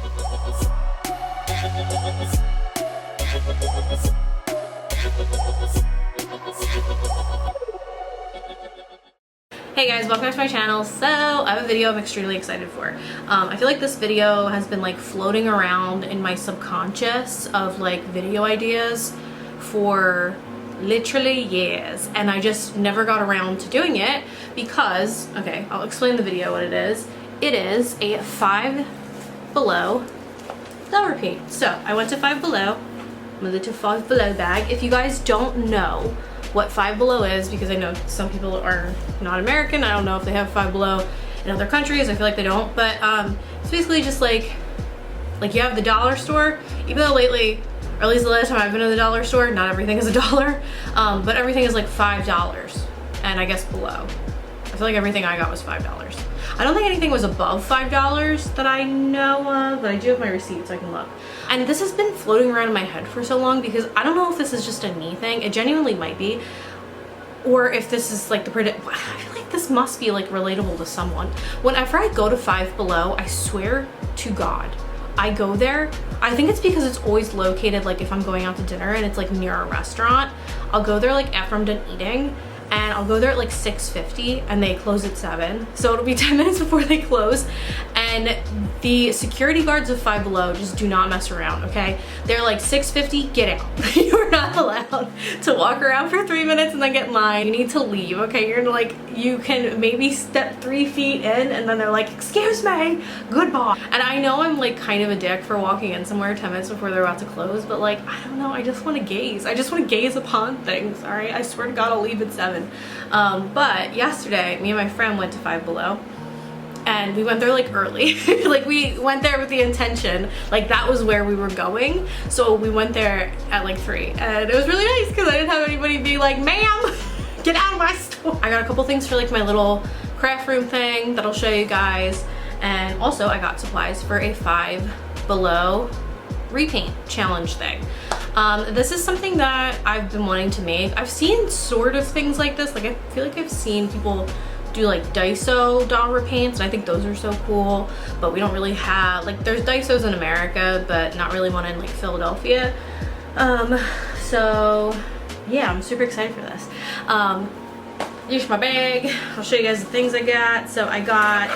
Hey guys, welcome back to my channel. So I have a video I'm extremely excited for. I feel like this video has been like floating around in my subconscious of like video ideas for literally years, and I just never got around to doing it because, okay, I'll explain the video what it is. It is a Five Below flower paint. So I went to Five Below, my little Five Below bag. If you guys don't know what Five Below is, because I know some people are not American, I don't know if they have Five Below in other countries, I feel like they don't, but it's basically just like you have the dollar store, even though lately, or at least the last time I've been to the dollar store, not everything is $1, but everything is like $5, and I guess below. I feel like everything I got was $5. I don't think anything was above $5 that I know of, but I do have my receipt so I can look. And this has been floating around in my head for so long because I don't know if this is just a me thing. It genuinely might be. Or if this is like I feel like this must be like relatable to someone. Whenever I go to Five Below, I swear to God, I go there. I think it's because it's always located, like if I'm going out to dinner and it's like near a restaurant, I'll go there like after I'm done eating. And I'll go there at like 6:50 and they close at 7. So it'll be 10 minutes before they close. And the security guards of Five Below just do not mess around, okay? They're like 6:50, get out. You're not allowed to walk around for 3 minutes and then get in line. You need to leave, okay? You're like, you can maybe step 3 feet in and then they're like, excuse me, goodbye. And I know I'm like kind of a dick for walking in somewhere 10 minutes before they're about to close, but like, I don't know, I just want to gaze. I just want to gaze upon things, all right? I swear to God, I'll leave at 7. But yesterday, me and my friend went to Five Below. And we went there like early. Like we went there with the intention, like that was where we were going. So we went there at like 3. And it was really nice because I didn't have anybody be like, ma'am, get out of my store. I got a couple things for like my little craft room thing that I'll show you guys. And also I got supplies for a Five Below repaint challenge thing. This is something that I've been wanting to make. I've seen sort of things like this. Like I feel like I've seen people do like Daiso doll repaints, and I think those are so cool, but we don't really have, like there's Daisos in America, but not really one in like Philadelphia. So yeah, I'm super excited for this. Here's my bag. I'll show you guys the things I got. So I got,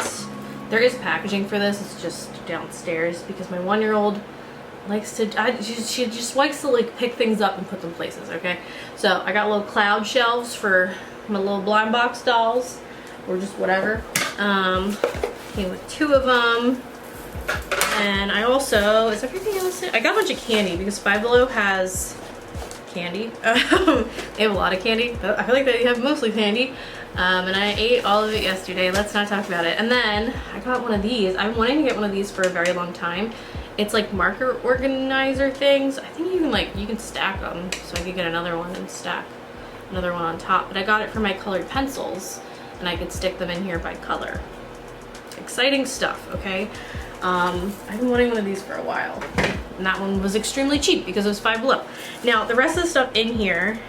there is packaging for this, it's just downstairs because my 1-year-old likes to, she just likes to like pick things up and put them places, okay? So I got little cloud shelves for my little blind box dolls, or just whatever. Came with 2 of them. And I also, is everything else in? I got a bunch of candy because Five Below has candy. They have a lot of candy, but I feel like they have mostly candy. And I ate all of it yesterday. Let's not talk about it. And then I got one of these. I've been wanting to get one of these for a very long time. It's like marker organizer things. I think you can like, you can stack them. So I could get another one and stack another one on top. But I got it for my colored pencils, and I could stick them in here by color. Exciting stuff, okay? I've been wanting one of these for a while. And that one was extremely cheap because it was Five Below. Now, the rest of the stuff in here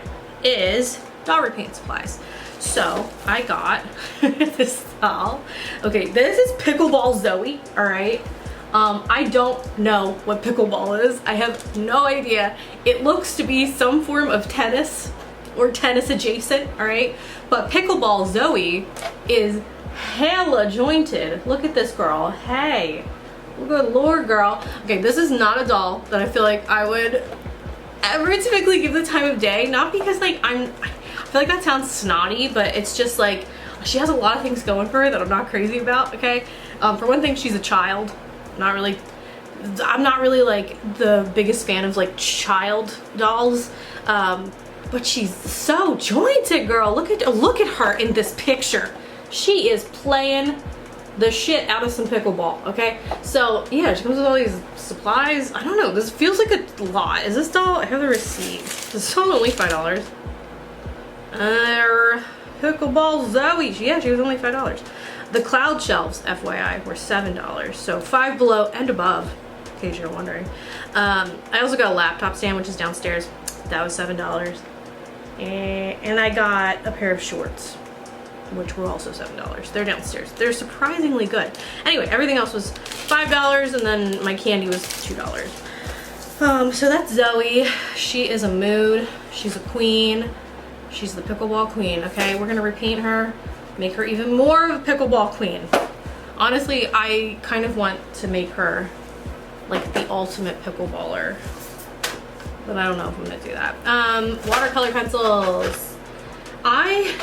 is doll repaint supplies. So, I got this doll. Okay, this is Pickleball Zoe, all right? I don't know what pickleball is. I have no idea. It looks to be some form of tennis or tennis adjacent, all right? But Pickleball Zoe is hella jointed. Look at this girl. Hey, good lord, girl. Okay, this is not a doll that I feel like I would ever typically give the time of day. Not because like I feel like that sounds snotty, but it's just like she has a lot of things going for her that I'm not crazy about, okay? For one thing, she's a child. I'm not really like the biggest fan of like child dolls. But she's so jointed, girl. Look at her in this picture. She is playing the shit out of some pickleball, okay? So yeah, she comes with all these supplies. I don't know, this feels like a lot. Is this doll? I have the receipt. This doll only $5. Pickleball Zoe. Yeah, she was only $5. The cloud shelves, FYI, were $7. So Five Below and above, in case you're wondering. I also got a laptop stand, which is downstairs. That was $7. And I got a pair of shorts. which were also $7. They're downstairs. They're surprisingly good. Anyway, everything else was $5, and then my candy was $2. So that's Zoe. She is a mood. She's a queen. She's the pickleball queen, okay? We're gonna repaint her, make her even more of a pickleball queen. Honestly, I kind of want to make her like the ultimate pickleballer, but I don't know if I'm gonna do that. Watercolor pencils. I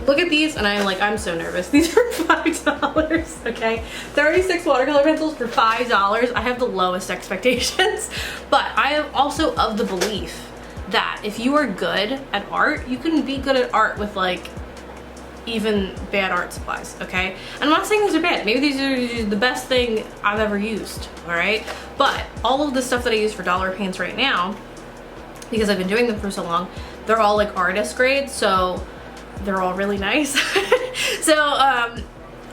look at these and I'm so nervous. These are $5, okay? 36 watercolor pencils for $5. I have the lowest expectations, but I am also of the belief that if you are good at art, you can be good at art with like even bad art supplies, okay? And I'm not saying these are bad. Maybe these are the best thing I've ever used, all right? But all of the stuff that I use for dollar paints right now, because I've been doing them for so long, they're all like artist grade, so they're all really nice. So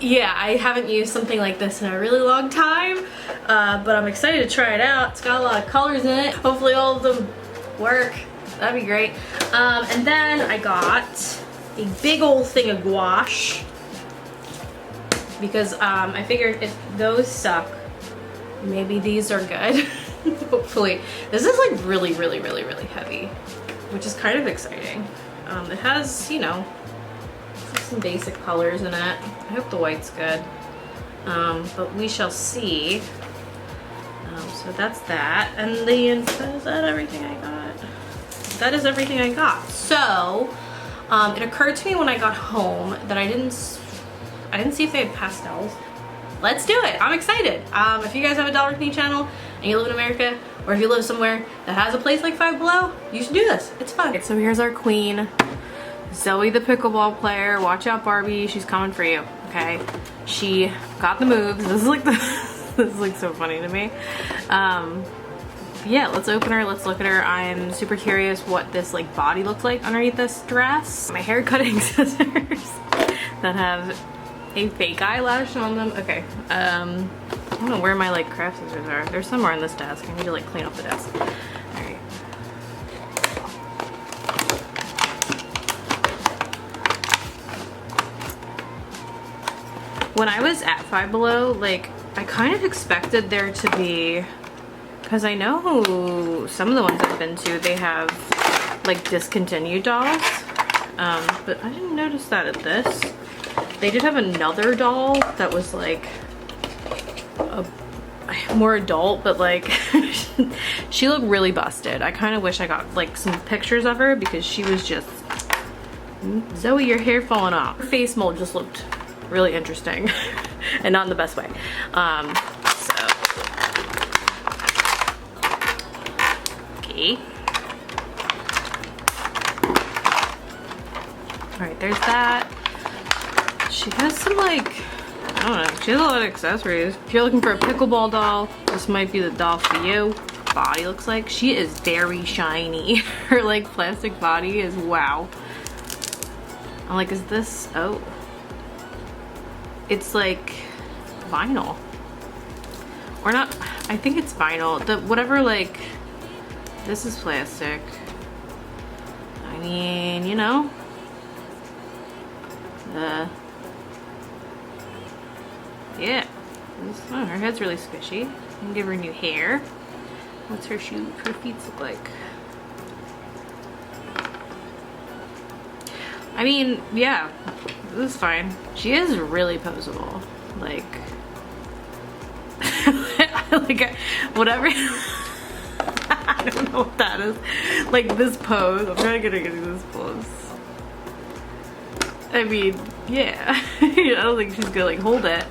yeah, I haven't used something like this in a really long time, but I'm excited to try it out. It's got a lot of colors in it. Hopefully all of them work. That'd be great. And then I got a big old thing of gouache because I figured if those suck, maybe these are good. Hopefully. This is like really heavy, which is kind of exciting. It has, you know, some basic colors in it. I hope the white's good, but we shall see. So that's that, and then is that everything I got? That is everything I got. So it occurred to me when I got home that I didn't see if they had pastels. Let's do it. I'm excited. If you guys have a Dollar Tree channel and you live in America, or if you live somewhere that has a place like Five Below, you should do this. It's fun. So here's our queen, Zoe the pickleball player. Watch out, Barbie. She's coming for you. Okay. She got the moves. This is like this is like so funny to me. Yeah, let's open her, let's look at her. I'm super curious what this like body looks like underneath this dress. My hair cutting scissors that have a fake eyelash on them. Okay, I don't know where my like craft scissors are. They're somewhere on this desk. I need to like clean up the desk. All right. When I was at Five Below, like I kind of expected there to be, because I know some of the ones I've been to, they have like discontinued dolls, but I didn't notice that at this. They did have another doll that was like a more adult, but like she looked really busted. I kind of wish I got like some pictures of her because she was just, Zoe, your hair falling off. Her face mold just looked really interesting and not in the best way. Okay. Alright, there's that. She has some like, I don't know, she has a lot of accessories. If you're looking for a pickleball doll, this might be the doll for you. Body looks like, she is very shiny. Her like plastic body is wow. I'm like, is this, oh. It's like vinyl. Or not, I think it's vinyl. The whatever like, this is plastic. I mean, you know. Yeah. Oh, her head's really squishy. You can give her new hair. What's her feet look like? I mean, yeah, this is fine. She is really posable. Like, like whatever. I don't know what that is. Like this pose. I'm trying to get her getting this pose. I mean, yeah. I don't think she's gonna like hold it.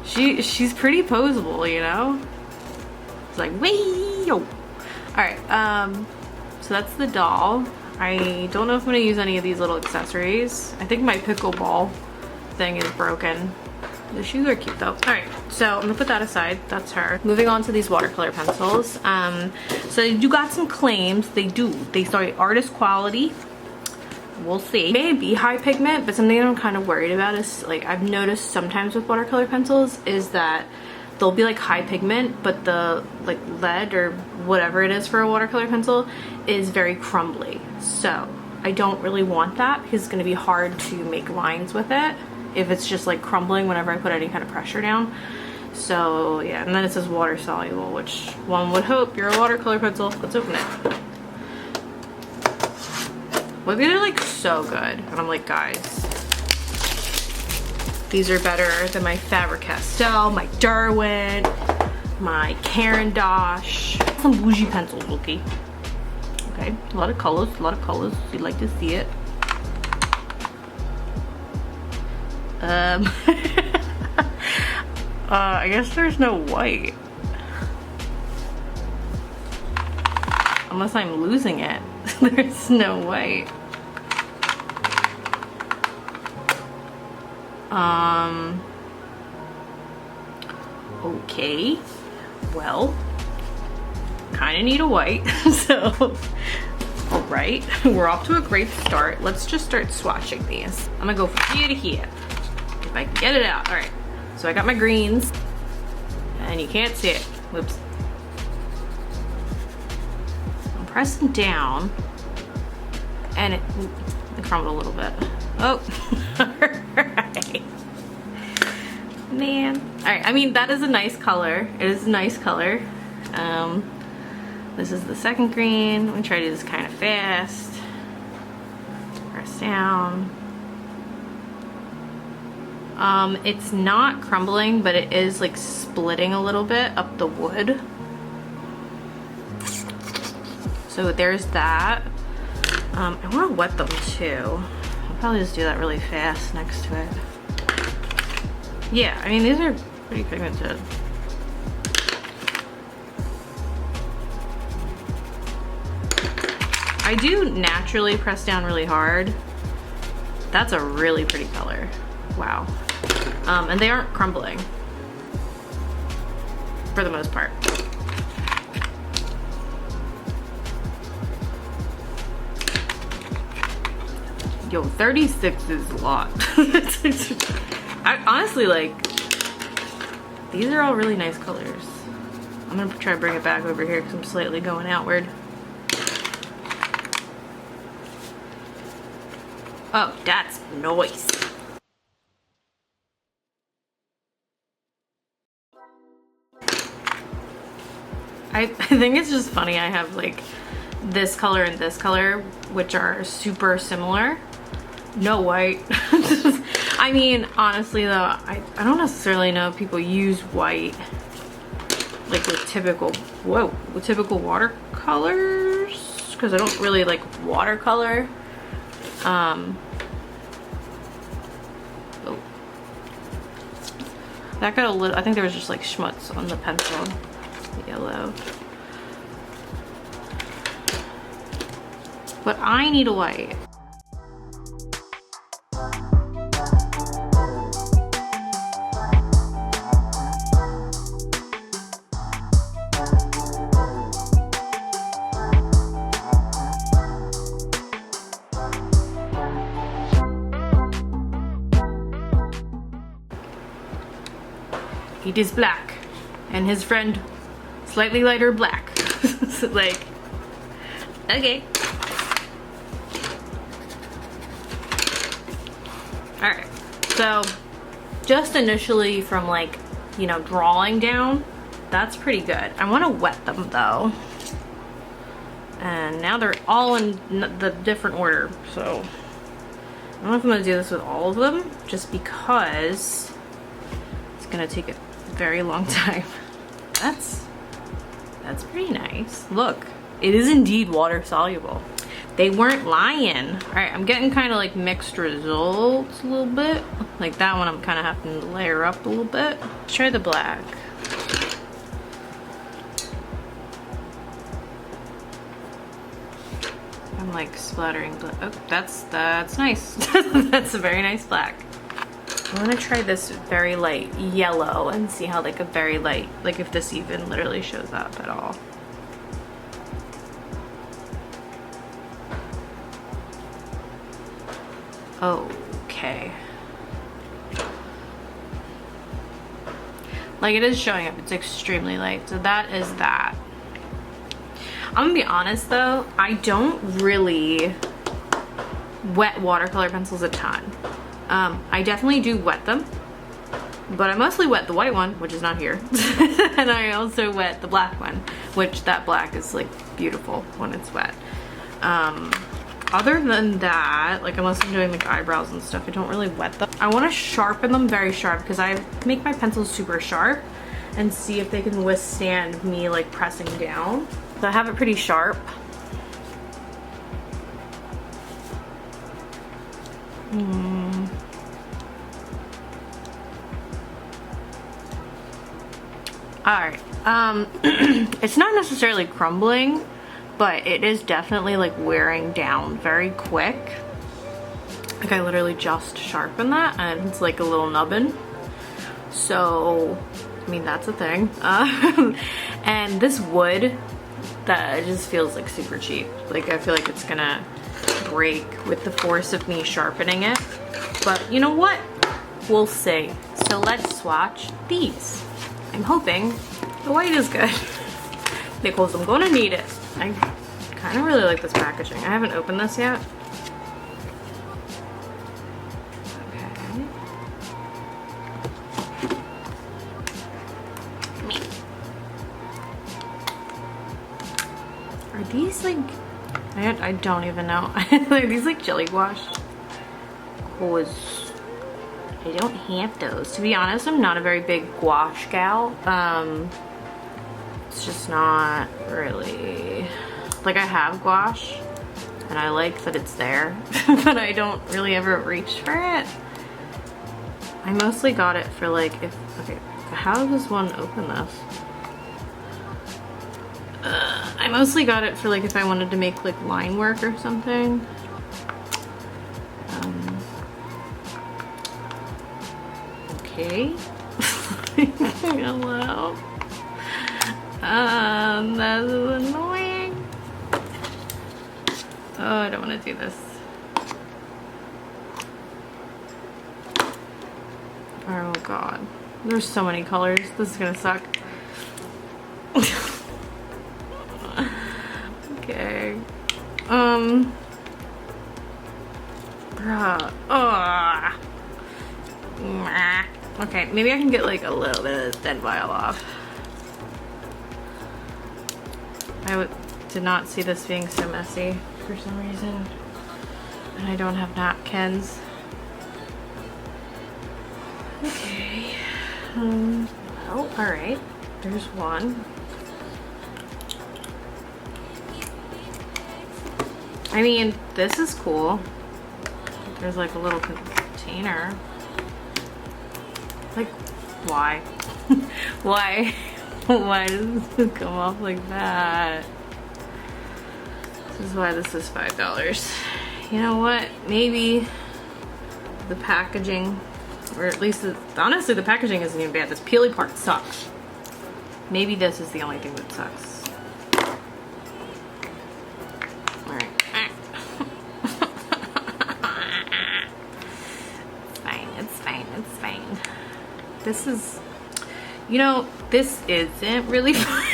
She's pretty posable, you know? It's like, wee yo. Alright, so that's the doll. I don't know if I'm gonna use any of these little accessories. I think my pickleball thing is broken. The shoes are cute though. Alright, so I'm gonna put that aside. That's her. Moving on to these watercolor pencils. So they do got some claims. They say artist quality. We'll see. Maybe high pigment, but something I'm kind of worried about is, like, I've noticed sometimes with watercolor pencils is that they'll be like high pigment, but the like lead or whatever it is for a watercolor pencil is very crumbly. So I don't really want that because it's gonna be hard to make lines with it if it's just like crumbling whenever I put any kind of pressure down. So yeah, and then it says water soluble, which one would hope. You're a watercolor pencil. Let's open it. Well, these are like so good. And I'm like, guys, these are better than my Faber-Castell, my Derwent, my Caran d'Ache. Some bougie pencils, okay? Okay, a lot of colors, a lot of colors. You'd like to see it. I guess there's no white. Unless I'm losing it. There's no white. Okay. Well, kind of need a white. So, all right. We're off to a great start. Let's just start swatching these. I'm gonna go from here to here. If I can get it out. All right. So I got my greens. And you can't see it. Whoops. I'm pressing down. And it crumbled a little bit. Oh, alright. Man. Alright, I mean, that is a nice color. It is a nice color. This is the second green. I'm gonna try to do this kind of fast. Press down. It's not crumbling, but it is like splitting a little bit up the wood. So there's that. I want to wet them too. I'll probably just do that really fast next to it. Yeah, I mean, these are pretty pigmented. I do naturally press down really hard. That's a really pretty color. Wow. And they aren't crumbling for the most part. Yo, 36 is a lot. I honestly, like, these are all really nice colors. I'm gonna try to bring it back over here because I'm slightly going outward. Oh, that's nice. I think it's just funny I have like this color and this color, which are super similar. No white. I mean, honestly though, I don't necessarily know if people use white like with typical, with typical watercolors, because I don't really like watercolor. Oh. That got a little, I think there was just like schmutz on the pencil. Yellow. But I need a white. It is black, and his friend slightly lighter black. So like, okay. Alright, so just initially from like, you know, drawing down, that's pretty good. I want to wet them though. And now they're all in the different order, so I don't know if I'm going to do this with all of them, just because it's going to take a very long time. That's pretty nice. Look, it is indeed water soluble. They weren't lying. All right, I'm getting kind of like mixed results a little bit. Like that one, I'm kind of having to layer up a little bit. Let's try the black. I'm like splattering black. Oh, that's nice. That's a very nice black. I'm gonna try this very light yellow and see how like a very light, like if this even literally shows up at all. Okay. Like it is showing up, it's extremely light. So that is that. I'm gonna be honest though, I don't really wet watercolor pencils a ton. I definitely do wet them, but I mostly wet the white one, which is not here. And I also wet the black one, which that black is like beautiful when it's wet. Other than that, like unless I'm doing like eyebrows and stuff, I don't really wet them. I want to sharpen them very sharp because I make my pencils super sharp and see if they can withstand me like pressing down. So I have it pretty sharp. Alright, it's not necessarily crumbling, but it is definitely like wearing down very quick. Like I literally just sharpened that and it's like a little nubbin. So, I mean, that's a thing. And this wood, that just feels like super cheap. Like I feel like it's gonna break with the force of me sharpening it. But you know what? We'll see. So let's swatch these. I'm hoping the white is good because I'm gonna need it. I kind of really like this packaging. I haven't opened this yet. Okay. Are these like, I don't even know. Are these like jelly gouache? Cause I don't have those. To be honest, I'm not a very big gouache gal. It's just not really, like I have gouache and I like that it's there, but I don't really ever reach for it. I mostly got it for like, okay, how does one open this? I mostly got it for like if I wanted to make like line work or something. Okay. Hello. That is annoying. Oh, I don't want to do this. Oh god. There's so many colors. This is gonna suck. Okay. Bruh. Okay, maybe I can get like a little bit of dead vial off. I did not see this being so messy for some reason. And I don't have napkins. Okay. Oh, alright. There's one. I mean, this is cool. There's like a little container. Like, why? Why? Why does this come off like that? This is why this is $5. You know what? Maybe the packaging, or at least, honestly, the packaging isn't even bad. This peely part sucks. Maybe this is the only thing that sucks. Alright. It's fine. It's fine. This is, you know, this isn't really fun.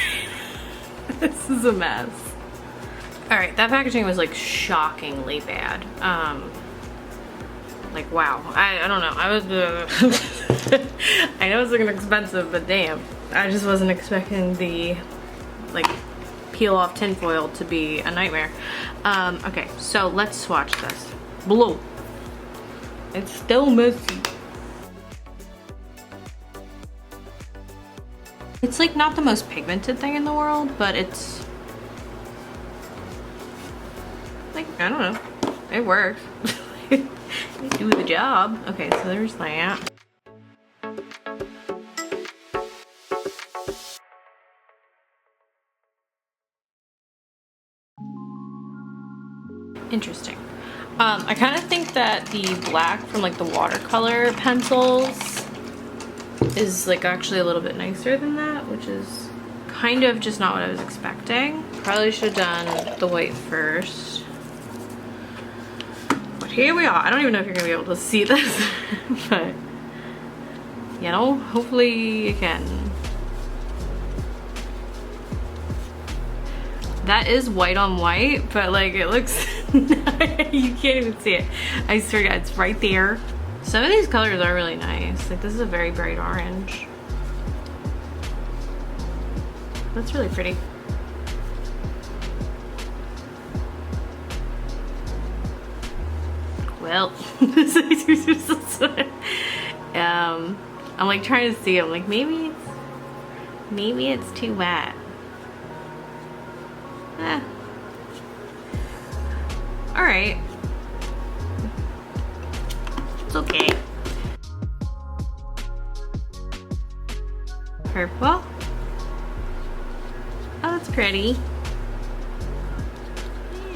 This is a mess. Alright, that packaging was like shockingly bad. Like wow, I don't know. I was I know it's looking expensive, but damn, I just wasn't expecting the like peel off tinfoil to be a nightmare. Okay, so let's swatch this. Blue. It's still messy. It's like not the most pigmented thing in the world, but it's like, I don't know, it works. They do the job. Okay, so there's that. Interesting. I kind of think that the black from like the watercolor pencils is like actually a little bit nicer than that, which is kind of just not what I was expecting. Probably should have done the white first. But here we are. I don't even know if you're gonna be able to see this, but you know, hopefully you can. That is white on white, but like it looks, you can't even see it. I swear to God, it's right there. Some of these colors are really nice. Like this is a very bright orange. That's really pretty. Well, I'm like trying to see. I'm like maybe it's too wet. All right, it's okay. Purple. Oh, that's pretty.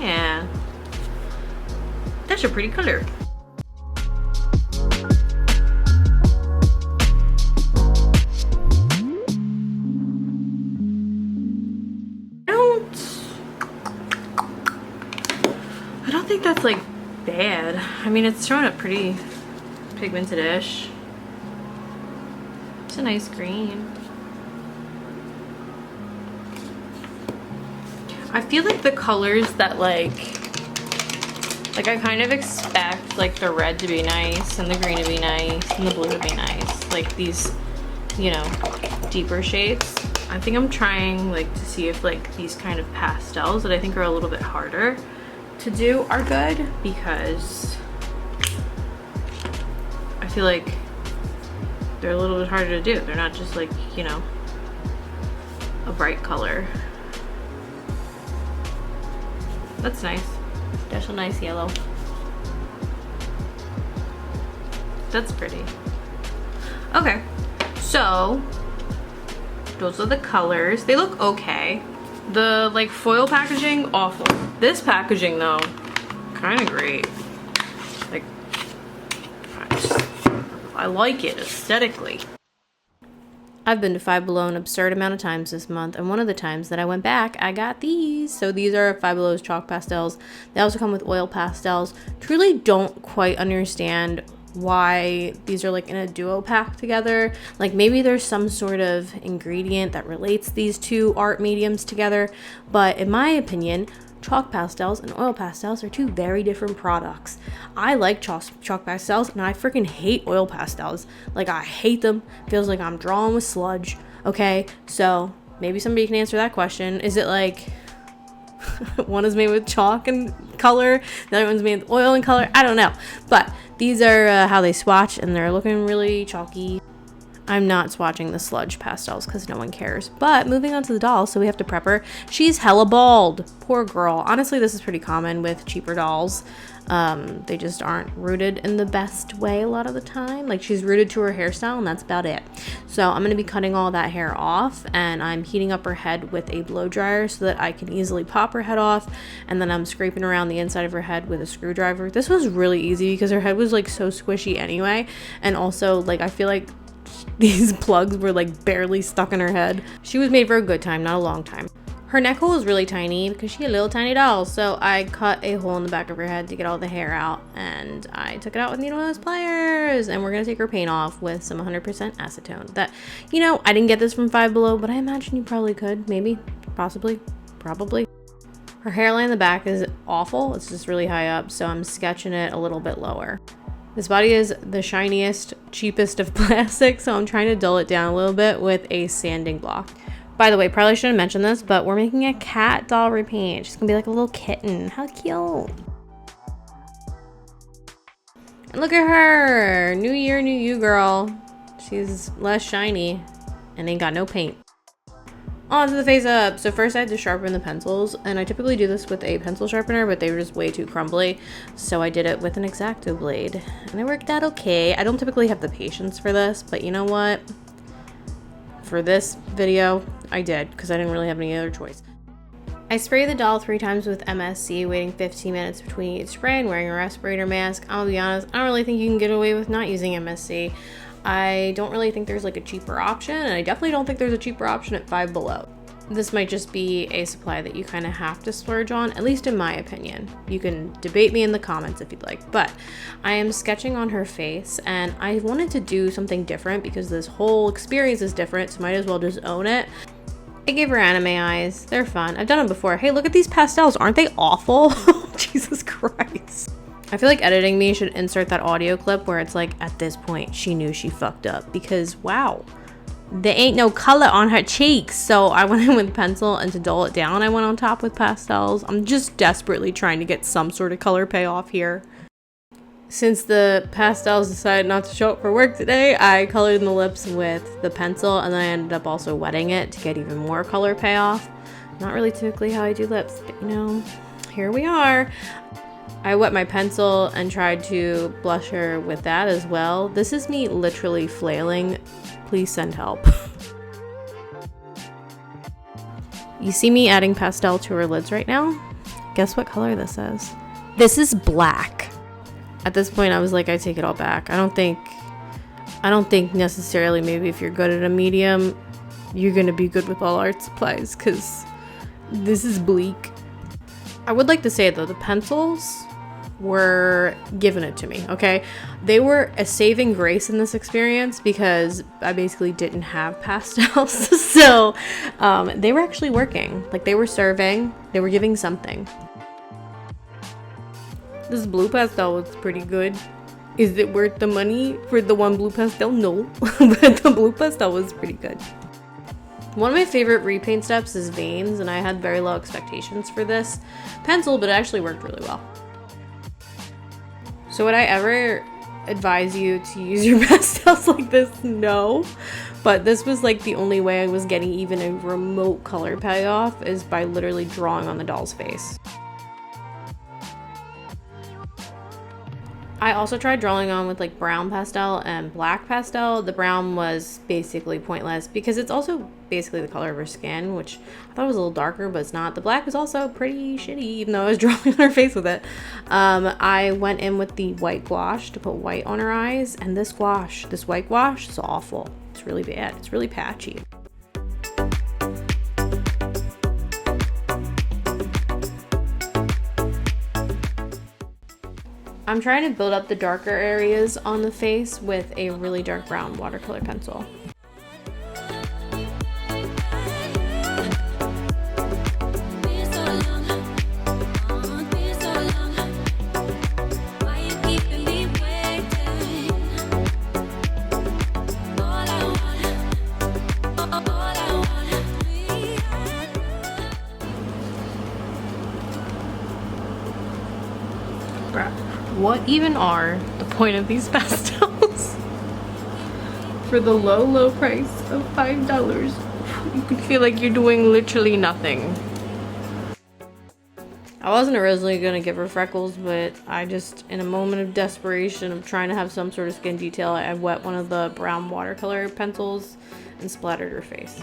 Yeah, that's a pretty color. I don't think that's like bad. I mean, it's showing up pretty pigmented-ish. It's a nice green. I feel like the colors that like I kind of expect like the red to be nice and the green to be nice and the blue to be nice. Like these, you know, deeper shades. I think I'm trying like to see if like these kind of pastels that I think are a little bit harder to do are good, because I feel like they're a little bit harder to do. They're not just like, you know, a bright color. That's nice. That's a nice yellow. That's pretty. Okay, so those are the colors. They look okay. The like foil packaging, awful. This packaging though, kind of great. Like, I like it aesthetically. I've been to Five Below an absurd amount of times this month, and one of the times that I went back, I got these. So these are Five Below's chalk pastels. They also come with oil pastels. Truly don't quite understand why these are like in a duo pack together. Like maybe there's some sort of ingredient that relates these two art mediums together, but in my opinion, chalk pastels and oil pastels are two very different products. I like chalk pastels and I freaking hate oil pastels. Like I hate them. Feels like I'm drawing with sludge. Okay, so maybe somebody can answer that question. Is it like one is made with chalk and color, the other one's made with oil and color? I don't know, but these are how they swatch, and they're looking really chalky. I'm not swatching the sludge pastels because no one cares. But moving on to the doll, so we have to prep her. She's hella bald. Poor girl. Honestly, this is pretty common with cheaper dolls. They just aren't rooted in the best way a lot of the time. Like she's rooted to her hairstyle and that's about it. So I'm going to be cutting all that hair off, and I'm heating up her head with a blow dryer so that I can easily pop her head off, and then I'm scraping around the inside of her head with a screwdriver. This was really easy because her head was like so squishy anyway, and also like I feel like these plugs were like barely stuck in her head. She was made for a good time, not a long time. Her neck hole is really tiny because she's a little tiny doll, so I cut a hole in the back of her head to get all the hair out, and I took it out with needle nose pliers, and we're going to take her paint off with some 100% acetone. That, you know, I didn't get this from Five Below, but I imagine you probably could. Maybe, possibly, probably. Her hairline in the back is awful. It's just really high up, so I'm sketching it a little bit lower. This body is the shiniest, cheapest of plastic, so I'm trying to dull it down a little bit with a sanding block. By the way, probably shouldn't mention this, but we're making a cat doll repaint. She's gonna be like a little kitten. How cute. And look at her. New year, new you, girl. She's less shiny and ain't got no paint. On to the face up. So first I had to sharpen the pencils, and I typically do this with a pencil sharpener, but they were just way too crumbly. So I did it with an X-Acto blade, and it worked out okay. I don't typically have the patience for this, but you know what? For this video, I did, because I didn't really have any other choice. I spray the doll 3 times with MSC, waiting 15 minutes between each spray and wearing a respirator mask. I'll be honest, I don't really think you can get away with not using MSC. I don't really think there's like a cheaper option, and I definitely don't think there's a cheaper option at Five Below. This might just be a supply that you kind of have to splurge on, at least in my opinion. You can debate me in the comments if you'd like, but I am sketching on her face, and I wanted to do something different because this whole experience is different, so might as well just own it. I gave her anime eyes. They're fun. I've done them before. Hey, look at these pastels. Aren't they awful? Jesus Christ. I feel like editing me should insert that audio clip where it's like, at this point, she knew she fucked up. Because, wow, there ain't no color on her cheeks. So I went in with pencil, and to dull it down, I went on top with pastels. I'm just desperately trying to get some sort of color payoff here. Since the pastels decided not to show up for work today, I colored in the lips with the pencil, and then I ended up also wetting it to get even more color payoff. Not really typically how I do lips, but you know, here we are. I wet my pencil and tried to blush her with that as well. This is me literally flailing. Please send help. You see me adding pastel to her lids right now? Guess what color this is? This is black. At this point, I was like, I take it all back. I don't think necessarily maybe if you're good at a medium, you're gonna be good with all art supplies, because this is bleak. I would like to say though, the pencils were giving it to me, okay? They were a saving grace in this experience because I basically didn't have pastels. So they were actually working. Like, they were serving, they were giving something. This blue pastel was pretty good. Is it worth the money for the one blue pastel? No, but the blue pastel was pretty good. One of my favorite repaint steps is veins, and I had very low expectations for this pencil, but it actually worked really well. So would I ever advise you to use your pastels like this? No, but this was like the only way I was getting even a remote color payoff is by literally drawing on the doll's face. I also tried drawing on with like brown pastel and black pastel. The brown was basically pointless because it's also basically the color of her skin, which I thought was a little darker, but it's not. The black was also pretty shitty, even though I was drawing on her face with it. I went in with the white gouache to put white on her eyes, and this white gouache is awful. It's really bad. It's really patchy. I'm trying to build up the darker areas on the face with a really dark brown watercolor pencil. What even are the point of these pastels? For the low price of $5, you could feel like you're doing literally nothing. I wasn't originally gonna give her freckles, but I just, in a moment of desperation of trying to have some sort of skin detail, I wet one of the brown watercolor pencils and splattered her face.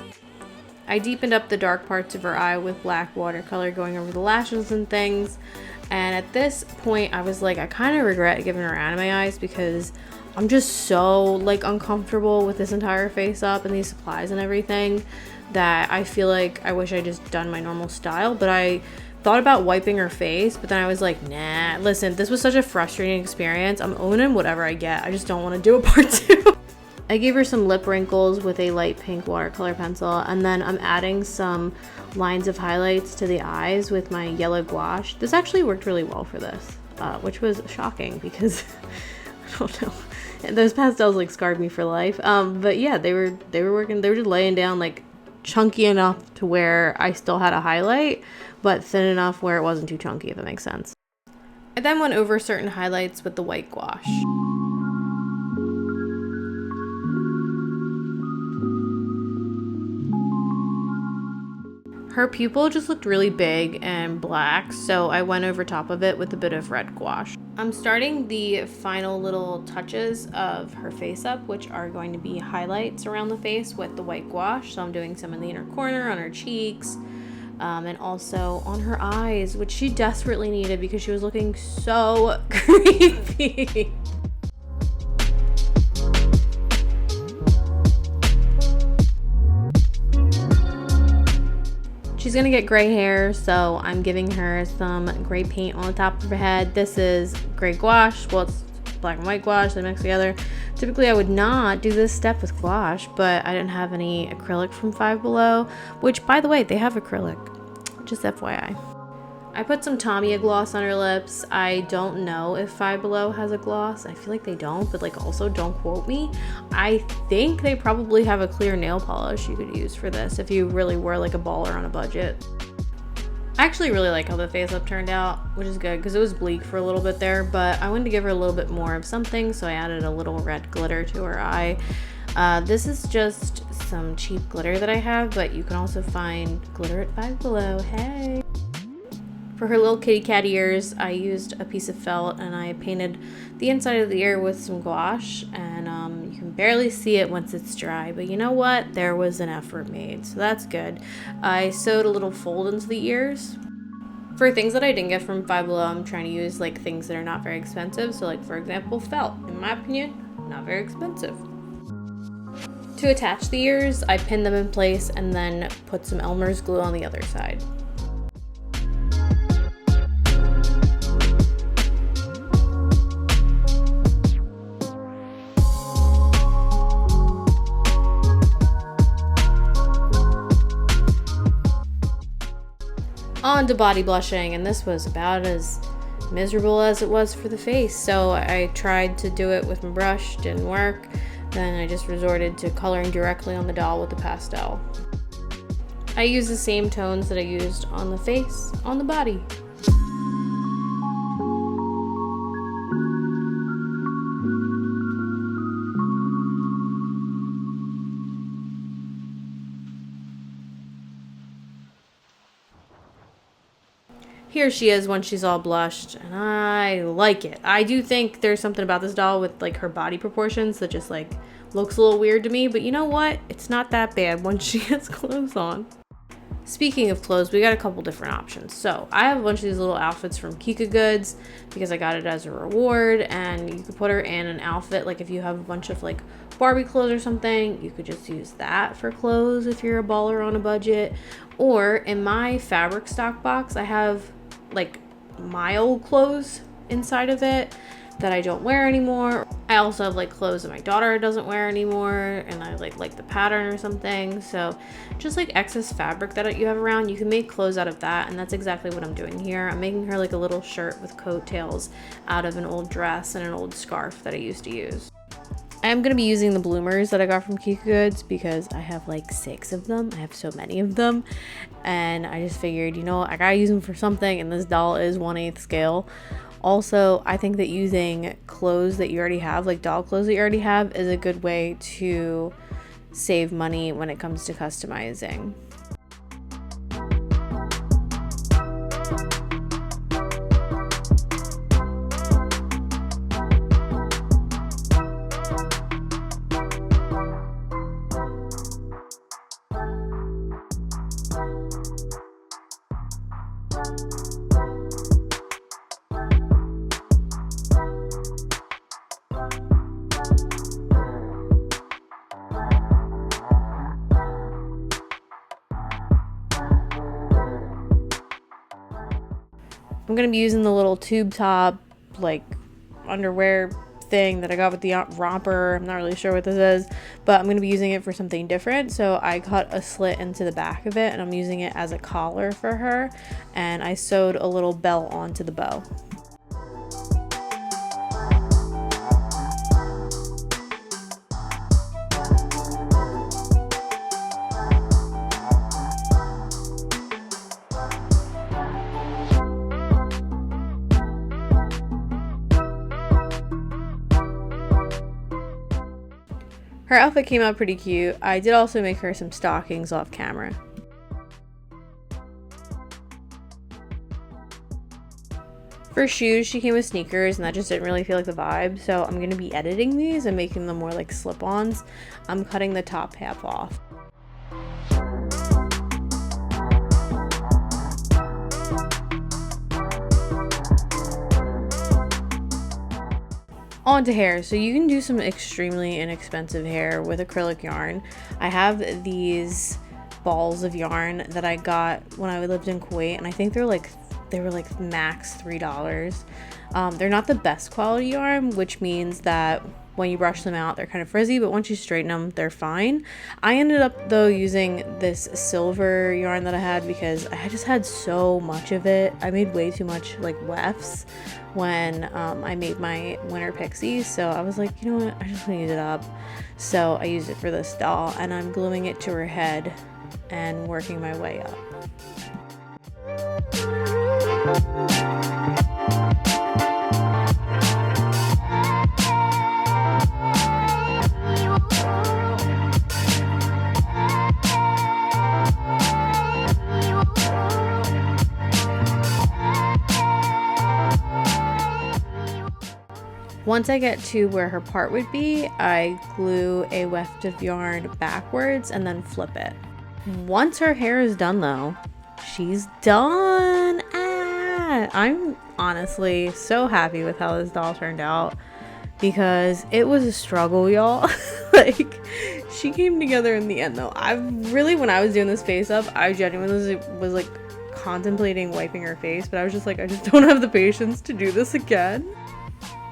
I deepened up the dark parts of her eye with black watercolor going over the lashes and things. And at this point, I was like, I kind of regret giving her anime eyes because I'm just so like uncomfortable with this entire face up and these supplies and everything that I feel like I wish I just done my normal style. But I thought about wiping her face, but then I was like, nah, listen, this was such a frustrating experience. I'm owning whatever I get. I just don't want to do a part 2. I gave her some lip wrinkles with a light pink watercolor pencil, and then I'm adding some lines of highlights to the eyes with my yellow gouache. This actually worked really well for this, which was shocking because I don't know, those pastels like scarred me for life. But yeah, they were working. They were just laying down like chunky enough to where I still had a highlight, but thin enough where it wasn't too chunky, if that makes sense. I then went over certain highlights with the white gouache. Her pupil just looked really big and black, so I went over top of it with a bit of red gouache. I'm starting the final little touches of her face up, which are going to be highlights around the face with the white gouache. So I'm doing some in the inner corner, on her cheeks, and also on her eyes, which she desperately needed because she was looking so creepy. She's gonna get gray hair, so I'm giving her some gray paint on the top of her head. This is gray gouache, well, it's black and white gouache, they mix together, Typically I would not do this step with gouache, but I didn't have any acrylic from Five Below, which by the way, they have acrylic, just FYI. I put some Tamiya gloss on her lips. I don't know if Five Below has a gloss. I feel like they don't, but like also don't quote me. I think they probably have a clear nail polish you could use for this if you really were like a baller on a budget. I actually really like how the face up turned out, which is good because it was bleak for a little bit there, but I wanted to give her a little bit more of something, so I added a little red glitter to her eye. This is just some cheap glitter that I have, but you can also find glitter at Five Below. Hey! For her little kitty cat ears, I used a piece of felt and I painted the inside of the ear with some gouache, and you can barely see it once it's dry, but you know what? There was an effort made, so that's good. I sewed a little fold into the ears. For things that I didn't get from Five Below, I'm trying to use like things that are not very expensive, so like for example, felt. In my opinion, not very expensive. To attach the ears, I pinned them in place and then put some Elmer's glue on the other side. On to body blushing, and this was about as miserable as it was for the face, so I tried to do it with my brush, didn't work. Then I just resorted to coloring directly on the doll with the pastel. I used the same tones that I used on the face, on the body. Here she is when she's all blushed, and I like it. I do think there's something about this doll with like her body proportions that just like looks a little weird to me, but you know what? It's not that bad once she has clothes on. Speaking of clothes, we got a couple different options. So I have a bunch of these little outfits from Kika Goods because I got it as a reward, and you could put her in an outfit. Like if you have a bunch of like Barbie clothes or something, you could just use that for clothes if you're a baller on a budget. Or in my fabric stock box, I have like my old clothes inside of it that I don't wear anymore. I also have like clothes that my daughter doesn't wear anymore, and I like the pattern or something. So just like excess fabric that you have around, you can make clothes out of that, and that's exactly what I'm doing here. I'm making her like a little shirt with coattails out of an old dress and an old scarf that I used to use. I'm going to be using the bloomers that I got from Kika Goods because I have like 6 of them. I have so many of them, and I just figured, you know, I gotta use them for something, and this doll is 1/8 scale. Also, I think that using clothes that you already have, like doll clothes that you already have, is a good way to save money when it comes to customizing. I'm going to be using the little tube top, like, underwear thing that I got with the romper. I'm not really sure what this is, but I'm going to be using it for something different. So I cut a slit into the back of it, and I'm using it as a collar for her, and I sewed a little bell onto the bow. Her outfit came out pretty cute. I did also make her some stockings off camera. For shoes, she came with sneakers, and that just didn't really feel like the vibe, so I'm going to be editing these and making them more like slip-ons. I'm cutting the top half off. On to hair. So you can do some extremely inexpensive hair with acrylic yarn. I have these balls of yarn that I got when I lived in Kuwait, and I think they were like max $3. They're not the best quality yarn, which means that when you brush them out, they're kind of frizzy, but once you straighten them, they're fine. I ended up though using this silver yarn that I had because I just had so much of it. I made way too much like wefts when I made my winter pixies, so I was like, you know what, I just want to use it up. So I used it for this doll, and I'm gluing it to her head and working my way up. Once I get to where her part would be, I glue a weft of yarn backwards and then flip it. Once her hair is done though, she's done. I'm honestly so happy with how this doll turned out because it was a struggle, y'all. Like, she came together in the end though. When I was doing this face up, I genuinely was like contemplating wiping her face, but I was just like, I just don't have the patience to do this again.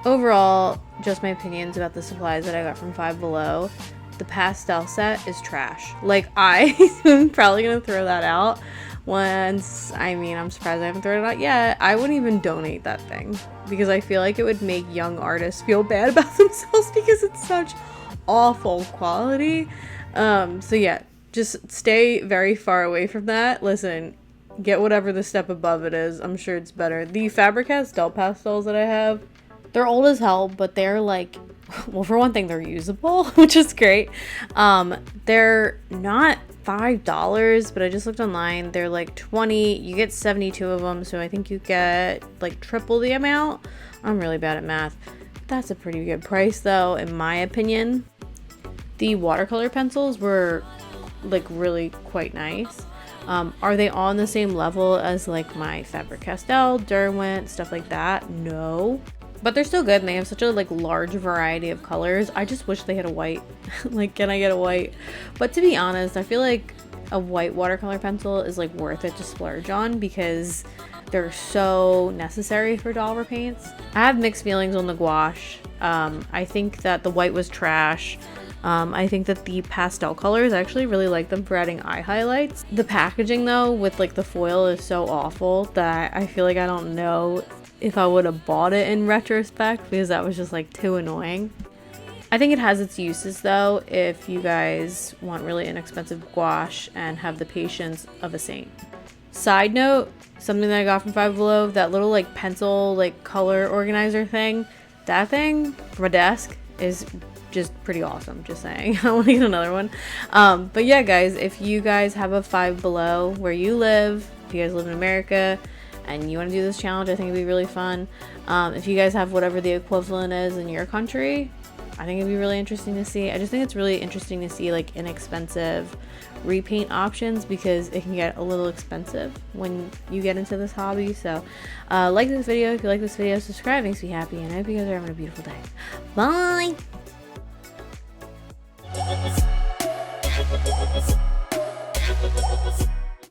Overall, just my opinions about the supplies that I got from Five Below. The pastel set is trash. Like, I'm probably gonna throw that out once. I mean, I'm surprised I haven't thrown it out yet. I wouldn't even donate that thing because I feel like it would make young artists feel bad about themselves because it's such awful quality. So yeah, just stay very far away from that. Listen, get whatever the step above it is. I'm sure it's better. The Faber-Castell pastels that I have, they're old as hell, but they're like, well, for one thing, they're usable, which is great. They're not $5, but I just looked online. They're like 20. You get 72 of them, so I think you get like triple the amount. I'm really bad at math. That's a pretty good price though, in my opinion. The watercolor pencils were like really quite nice. Are they on the same level as like my Faber-Castell, Derwent, stuff like that? No. But they're still good, and they have such a like large variety of colors. I just wish they had a white. Like, can I get a white? But to be honest, I feel like a white watercolor pencil is like worth it to splurge on because they're so necessary for doll repaints. I have mixed feelings on the gouache. I think that the white was trash. I think that the pastel colors, I actually really like them for adding eye highlights. The packaging though with like the foil is so awful that I feel like I don't know if I would have bought it in retrospect because that was just like too annoying. I think it has its uses though if you guys want really inexpensive gouache and have the patience of a saint. Side note, something that I got from Five Below, that little like pencil like color organizer thing, that thing for my desk is just pretty awesome, just saying. I want to get another one. But yeah guys, if you guys have a Five Below where you live, if you guys live in America and you want to do this challenge, I think it'd be really fun. If you guys have whatever the equivalent is in your country, I think it'd be really interesting to see. I just think it's really interesting to see like inexpensive repaint options because it can get a little expensive when you get into this hobby. So like this video if you like this video, subscribe, makes me happy, and I hope you guys are having a beautiful day. Bye.